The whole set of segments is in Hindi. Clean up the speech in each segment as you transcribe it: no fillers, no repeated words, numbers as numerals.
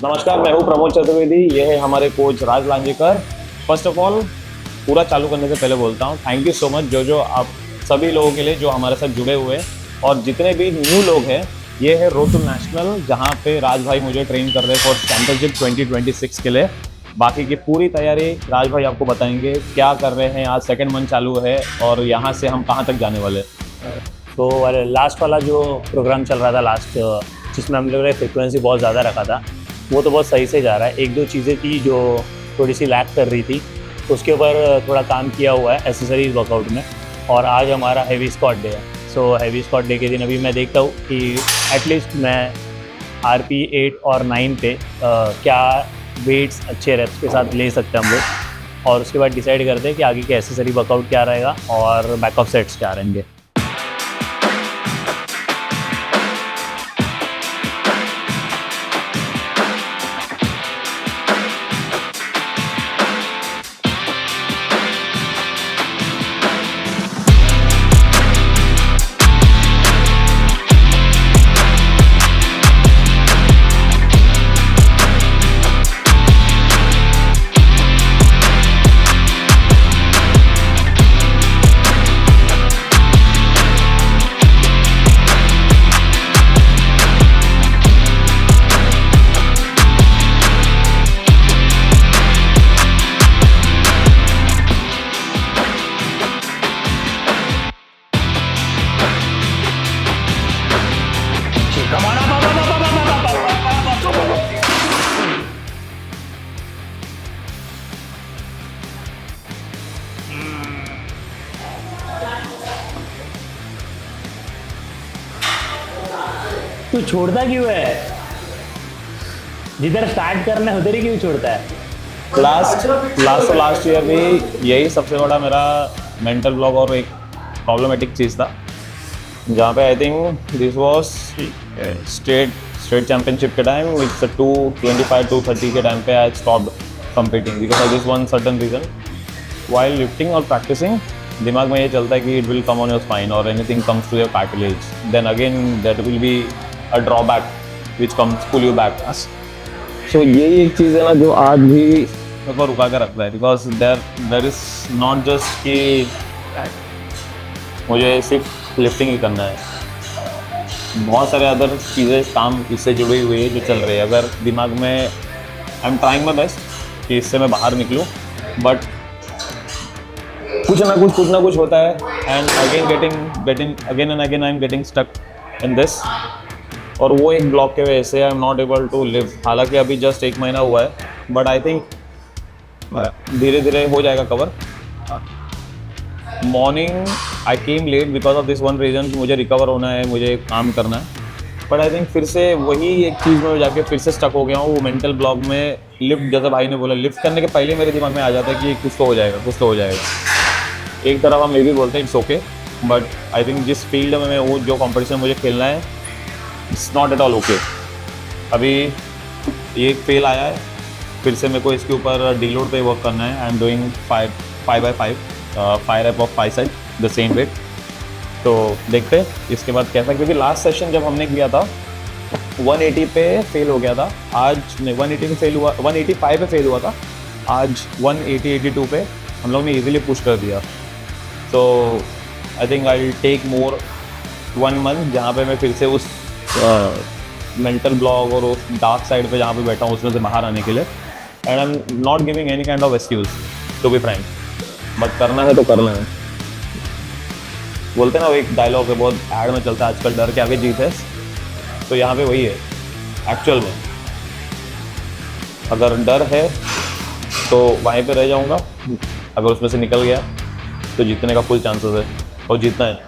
नमस्कार, मैं हूँ प्रमोद चतुर्वेदी। ये है हमारे coach Raj Lanjekar. First of all, पूरा चालू करने से पहले बोलता हूँ थैंक यू सो मच जो आप सभी लोगों के लिए जो हमारे साथ जुड़े हुए हैं, और जितने भी न्यू लोग हैं। ये है रोड टू नेशनल, जहाँ पे राज भाई मुझे ट्रेन कर रहे हैं फॉर चैंपियनशिप 2026 के लिए। बाकी की पूरी तैयारी राज भाई आपको बताएंगे क्या कर रहे हैं। आज सेकंड मंथ चालू है और यहाँ से हम कहाँ तक जाने वाले हैं। तो लास्ट वाला जो प्रोग्राम चल रहा था जिसमें हम लोगों ने फ्रिक्वेंसी बहुत ज़्यादा रखा था, वो तो बहुत सही से जा रहा है। एक दो चीज़ें थी जो थोड़ी सी लैक कर रही थी, उसके ऊपर थोड़ा काम किया हुआ है एक्सेसरीज वर्कआउट में। और आज हमारा हैवी स्क्वाट डे है। सो हैवी स्क्वाट डे के दिन अभी मैं देखता हूँ कि एटलीस्ट मैं RP 8 और 9 पे क्या वेट्स अच्छे रेप्स के साथ ले सकते हैं हम लोग, और उसके बाद डिसाइड करते हैं कि आगे के एक्सेसरी वर्कआउट क्या रहेगा और बैकअप सेट्स क्या रहेंगे। तू छोड़ता क्यों है? जिधर स्टार्ट करना है उधर ही क्यों छोड़ता है? लास्ट ईयर भी यही सबसे बड़ा मेरा मेंटल ब्लॉक और एक प्रॉब्लमेटिक चीज़ था, जहाँ पे I think this was state championship के टाइम विथ 225-230 के टाइम पे I stopped competing because of this one certain reason. While lifting और प्रैक्टिसिंग दिमाग में ये चलता है कि it will come on your spine और anything comes to your cartilage, then again that will be a drawback which comes pull you back. So यही एक चीज़ है ना जो आज भी मेरे को रुका कर रखता है, because there is not just कि मुझे सिर्फ लिफ्टिंग ही करना है, बहुत सारे अदर चीज़ें काम इससे जुड़ी हुई है जो चल रही है। अगर दिमाग में I am trying my best कि इससे मैं बाहर निकलूँ, बट कुछ ना कुछ होता है, and again and again I am getting stuck in this, और वो एक ब्लॉक के वजह से I am not able to live. हालांकि अभी जस्ट 1 महीना हुआ है, बट आई थिंक धीरे धीरे हो जाएगा cover. Morning I came late because of this one reason, मुझे रिकवर होना है, मुझे काम करना है, बट आई थिंक फिर से वही एक चीज़ में जाके फिर से स्टक हो गया हूँ वो मेंटल ब्लॉक में। लिफ्ट, जैसे भाई ने बोला, लिफ्ट करने के पहले मेरे दिमाग में आ जाता है कि कुछ तो हो जाएगा। एक तरफ हम ये भी बोलते हैं it's okay, but I think जिस फील्ड में वो जो कंपटीशन मुझे खेलना है, it's not at all okay. अभी ये एक फेल आया है, फिर से मेरे को इसके ऊपर डीलोड पे वर्क करना है। I am doing 5 rep of 5 side the same weight. तो देखते हैं इसके बाद कैसा, क्योंकि लास्ट सेशन जब हमने किया था 180 पे फेल हो गया था, आज नहीं 180 पे फेल हुआ, 185 पे फेल हुआ था, आज 180-82 पे हम लोग ने इजीली पुश कर दिया। तो I think I will take more 1 month, जहाँ पे मैं फिर से उस मेंटल ब्लॉक और उस डार्क साइड पे जहाँ पे बैठा हूँ उसमें से बाहर आने के लिए। And I am not giving any kind of excuse to be frank, but करना है तो करना है। बोलते ना, वो एक डायलॉग है बहुत ऐड में चलता है आजकल, डर के आगे जीत है। तो यहाँ पे वही है एक्चुअल में। अगर डर है तो वहीं पे रह जाऊँगा, अगर उसमें से निकल गया तो जीतने का फुल चांसेस है, और जीतना है।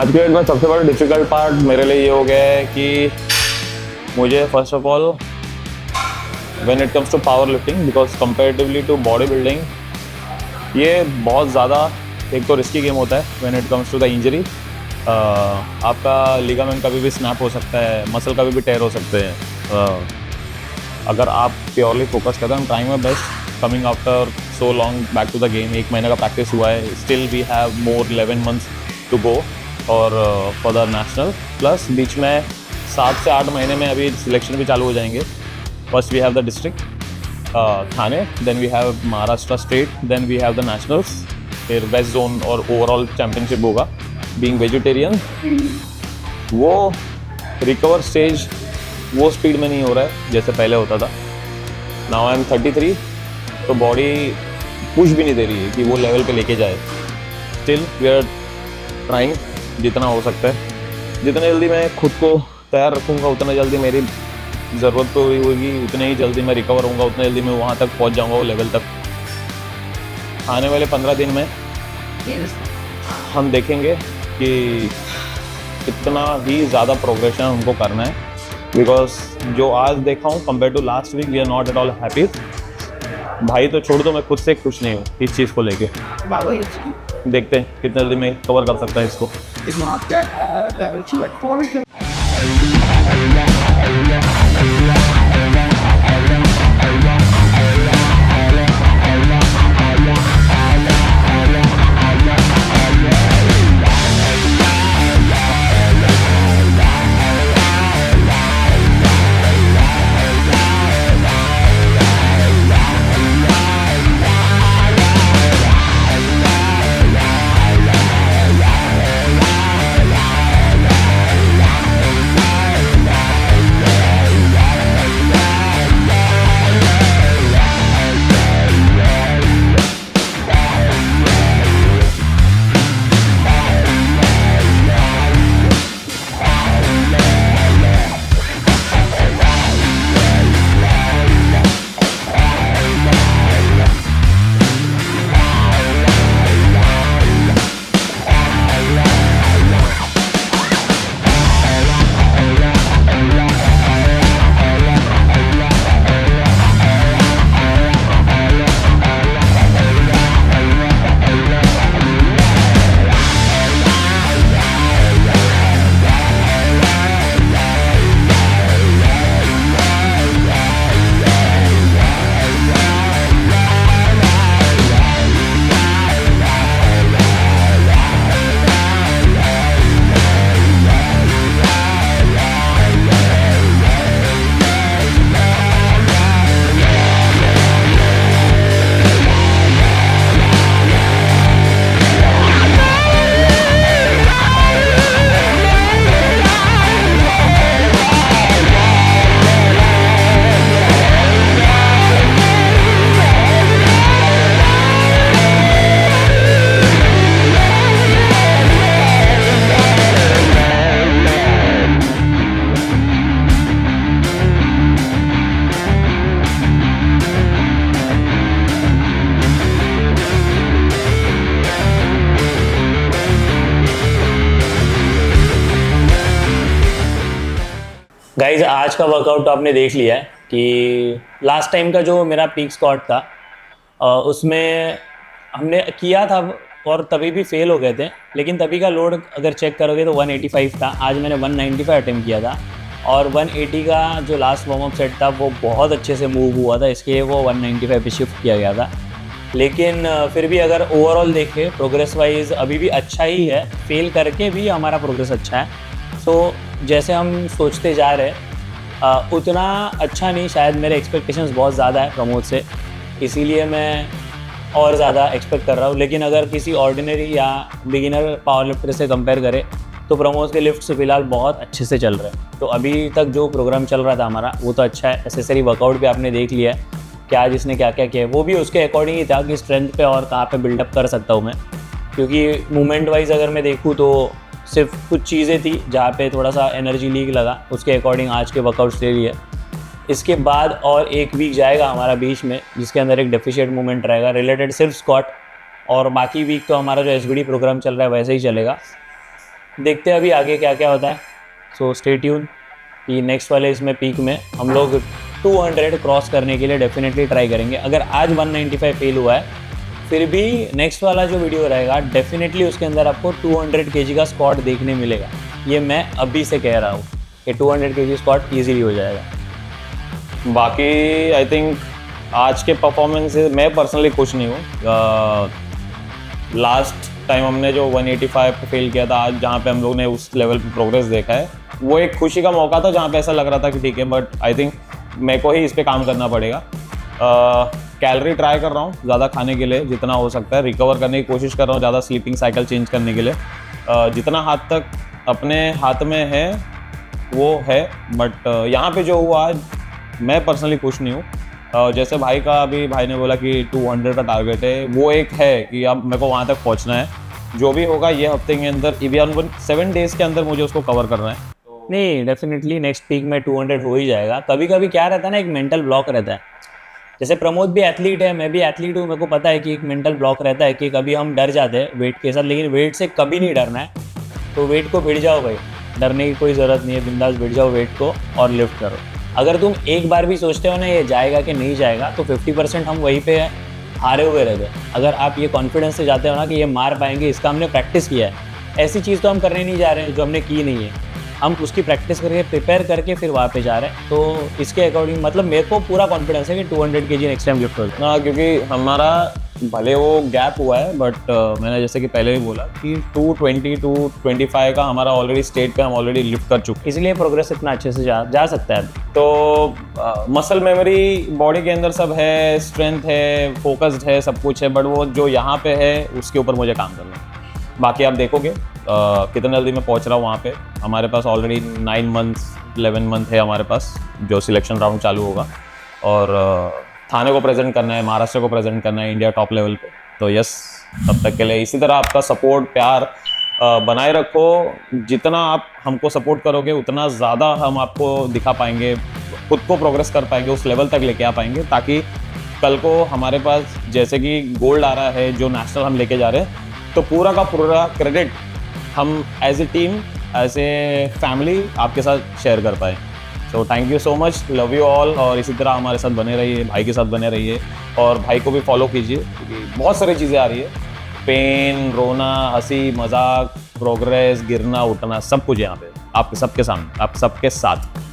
आज के डेट में सबसे बड़ा डिफ़िकल्ट पार्ट मेरे लिए ये हो गया है कि मुझे first of all when it comes to power lifting, because comparatively to body building ये बहुत ज़्यादा एक तो रिस्की गेम होता है when it comes to the injury. आपका लिगामेंट कभी भी स्नैप हो सकता है, मसल कभी भी टेयर हो सकते हैं। अगर आप प्योरली फोकस करते हैं, trying my best coming after so long back to the game, 1 महीने का प्रैक्टिस हुआ है, still we have more 11 months to go और फॉर द नेशनल, प्लस बीच में 7 से 8 महीने में अभी सिलेक्शन भी चालू हो जाएंगे। First we have the district Thane, then we have Maharashtra state, then we have the nationals, फिर वेस्ट जोन और ओवरऑल चैम्पियनशिप होगा। बीइंग वेजिटेरियन वो रिकवर स्टेज वो स्पीड में नहीं हो रहा है जैसे पहले होता था। नाउ आई एम 33, तो बॉडी पुश भी नहीं दे रही है कि वो लेवल पे लेके जाए। स्टिल वी आर ट्राइंग जितना हो सकता है। जितने जल्दी मैं खुद को तैयार रखूँगा उतना जल्दी मेरी ज़रूरत पूरी होगी, उतने ही जल्दी मैं रिकवर होऊंगा, उतने जल्दी मैं वहाँ तक पहुँच जाऊँगा वो लेवल तक। आने वाले 15 दिन में हम देखेंगे कि कितना ही ज़्यादा प्रोग्रेशन हमको करना है, बिकॉज जो आज देखा हूँ compare to last week we are not at all happy. भाई तो छोड़ दो, मैं खुद से खुश नहीं हूँ इस चीज़ को लेके। देखते हैं कितने जल्दी में कवर कर सकता है इसको। गाइज आज का वर्कआउट तो आपने देख लिया है कि लास्ट टाइम का जो मेरा पीक स्क्वाट था उसमें हमने किया था और तभी भी फेल हो गए थे, लेकिन तभी का लोड अगर चेक करोगे तो 185 था। आज मैंने 195 अटेम्प्ट किया था और 180 का जो लास्ट वार्म अप सेट था वो बहुत अच्छे से मूव हुआ था, इसलिए वो 195 पे शिफ्ट किया गया था। लेकिन फिर भी अगर ओवरऑल देखें प्रोग्रेस वाइज अभी भी अच्छा ही है, फेल करके भी हमारा प्रोग्रेस अच्छा है। सो जैसे हम सोचते जा रहे हैं उतना अच्छा नहीं, शायद मेरे एक्सपेक्टेशंस बहुत ज़्यादा है प्रमोद से, इसीलिए मैं और ज़्यादा एक्सपेक्ट कर रहा हूँ। लेकिन अगर किसी ऑर्डिनरी या बिगिनर पावर लिफ्टर से कंपेयर करें तो प्रमोद के लिफ्ट्स फिलहाल बहुत अच्छे से चल रहे हैं। तो अभी तक जो प्रोग्राम चल रहा था हमारा वो तो अच्छा है। नेसेसरी वर्कआउट भी आपने देख लिया है कि आज इसने क्या क्या किया है, वो भी उसके अकॉर्डिंग ही था कि स्ट्रेंथ पे और कहाँ पे बिल्डअप कर सकता हूँ मैं, क्योंकि मूवमेंट वाइज अगर मैं देखूँ तो सिर्फ कुछ चीज़ें थी जहाँ पे थोड़ा सा एनर्जी लीक लगा, उसके अकॉर्डिंग आज के वर्कआउट्स ले लिए। इसके बाद और एक वीक जाएगा हमारा बीच में जिसके अंदर एक डेफिशिएंट मूवमेंट रहेगा रिलेटेड सिर्फ स्क्वाट, और बाकी वीक तो हमारा जो एसबीडी प्रोग्राम चल रहा है वैसे ही चलेगा। देखते हैं अभी आगे क्या क्या होता है। सो स्टे ट्यून कि नेक्स्ट वाले इसमें पीक में हम लोग 200 क्रॉस करने के लिए डेफिनेटली ट्राई करेंगे। अगर आज 195 फेल हुआ है फिर भी नेक्स्ट वाला जो वीडियो रहेगा डेफिनेटली उसके अंदर आपको 200 kg का स्क्वाट देखने मिलेगा। ये मैं अभी से कह रहा हूँ कि 200 kg स्क्वाट ईजिली हो जाएगा। बाकी आई थिंक आज के परफॉर्मेंस से मैं पर्सनली खुश नहीं हूँ। लास्ट टाइम हमने जो 185 पे फेल किया था, आज जहाँ पे हम लोग ने उस लेवल पे प्रोग्रेस देखा है, वो एक खुशी का मौका था जहाँ पे ऐसा लग रहा था कि ठीक है, बट आई थिंक मेरे को ही इस पे काम करना पड़ेगा। कैलोरी ट्राई कर रहा हूँ ज़्यादा खाने के लिए, जितना हो सकता है रिकवर करने की कोशिश कर रहा हूँ, ज़्यादा स्लीपिंग साइकिल चेंज करने के लिए। जितना हाथ तक अपने हाथ में है वो है, बट यहाँ पे जो हुआ आज मैं पर्सनली खुश नहीं हूँ। जैसे भाई का अभी भाई ने बोला कि 200 का टारगेट है, वो एक है कि अब मेरे को वहाँ तक पहुँचना है। जो भी होगा ये हफ्ते के अंदर, इवन 7 डेज़ के अंदर मुझे उसको कवर करना है। नहीं, डेफिनेटली नेक्स्ट पीक में 200 हो ही जाएगा। कभी कभी क्या रहता है ना, एक मेंटल ब्लॉक रहता है। जैसे प्रमोद भी एथलीट है, मैं भी एथलीट हूँ, मेरे को पता है कि एक मेंटल ब्लॉक रहता है कि कभी हम डर जाते हैं वेट के साथ, लेकिन वेट से कभी नहीं डरना है। तो वेट को भिड़ जाओ भाई, डरने की कोई ज़रूरत नहीं है, बिंदास भिड़ जाओ वेट को और लिफ्ट करो। अगर तुम एक बार भी सोचते हो ना ये जाएगा कि नहीं जाएगा, तो 50% हम वहीं पे हारे हुए रहते हैं। अगर आप ये कॉन्फिडेंस से जाते हो ना कि ये मार पाएंगे, इसका हमने प्रैक्टिस किया है, ऐसी चीज़ तो हम करने नहीं जा रहे हैं जो हमने की नहीं है, हम उसकी प्रैक्टिस करके प्रिपेयर करके फिर वहाँ पे जा रहे हैं। तो इसके अकॉर्डिंग मतलब मेरे को पूरा कॉन्फिडेंस है कि 200 kg नेक्स्ट टाइम लिफ्ट होगा। ना, क्योंकि हमारा भले वो गैप हुआ है, बट मैंने जैसे कि पहले भी बोला कि 220 225 का हमारा ऑलरेडी स्टेट पे हम ऑलरेडी लिफ्ट कर चुके हैं, इसलिए प्रोग्रेस इतना अच्छे से जा सकता है। तो मसल मेमोरी बॉडी के अंदर सब है, स्ट्रेंथ है, फोकस्ड है, सब कुछ है, बट वो जो यहाँ पे है उसके ऊपर मुझे काम करना है। बाकी आप देखोगे कितने जल्दी मैं पहुँच रहा हूँ वहाँ पे। हमारे पास ऑलरेडी 9 मंथ्स 11 मंथ है हमारे पास, जो सिलेक्शन राउंड चालू होगा, और थाने को प्रेजेंट करना है, महाराष्ट्र को प्रेजेंट करना है इंडिया टॉप लेवल पे। तो यस, तब तक के लिए इसी तरह आपका सपोर्ट प्यार बनाए रखो। जितना आप हमको सपोर्ट करोगे उतना ज़्यादा हम आपको दिखा पाएंगे, खुद को प्रोग्रेस कर पाएंगे, उस लेवल तक लेके आ पाएंगे, ताकि कल को हमारे पास जैसे कि गोल्ड आ रहा है जो नेशनल हम लेके जा रहे हैं, तो पूरा का पूरा क्रेडिट हम as a team, as a family आपके साथ शेयर कर पाए। So thank you so much, love you all. और इसी तरह हमारे साथ बने रहिए, भाई के साथ बने रहिए, और भाई को भी फॉलो कीजिए, क्योंकि बहुत सारी चीज़ें आ रही है, पेन, रोना, हंसी मजाक, प्रोग्रेस, गिरना उठना, सब कुछ यहाँ पे आपके सबके सामने, आप सबके साथ।